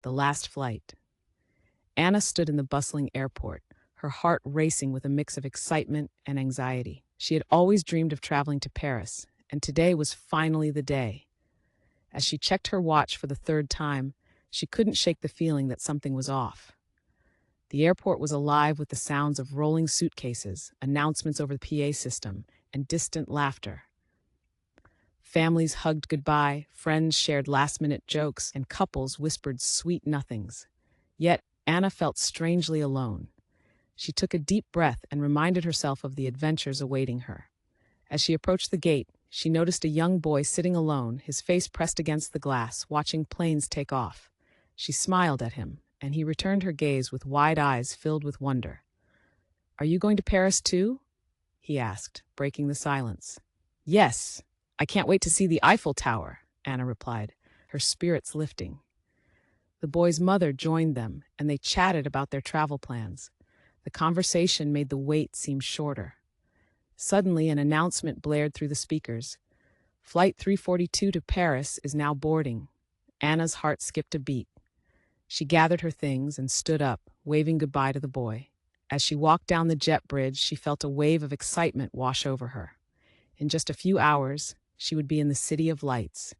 The last flight. Anna stood in the bustling airport, her heart racing with a mix of excitement and anxiety. She had always dreamed of traveling to Paris, and today was finally the day. As she checked her watch for the third time, she couldn't shake the feeling that something was off. The airport was alive with the sounds of rolling suitcases, announcements over the PA system, and distant laughter. Families hugged goodbye, friends shared last-minute jokes, and couples whispered sweet nothings. Yet, Anna felt strangely alone. She took a deep breath and reminded herself of the adventures awaiting her. As she approached the gate, she noticed a young boy sitting alone, his face pressed against the glass, watching planes take off. She smiled at him, and he returned her gaze with wide eyes filled with wonder. "Are you going to Paris too?" he asked, breaking the silence. "Yes, I can't wait to see the Eiffel Tower," Anna replied, her spirits lifting. The boy's mother joined them, and they chatted about their travel plans. The conversation made the wait seem shorter. Suddenly, an announcement blared through the speakers. "Flight 342 to Paris is now boarding." Anna's heart skipped a beat. She gathered her things and stood up, waving goodbye to the boy. As she walked down the jet bridge, she felt a wave of excitement wash over her. In just a few hours, she would be in the city of lights,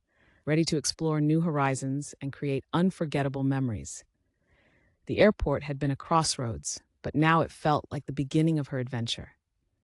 ready to explore new horizons and create unforgettable memories. The airport had been a crossroads, but now it felt like the beginning of her adventure.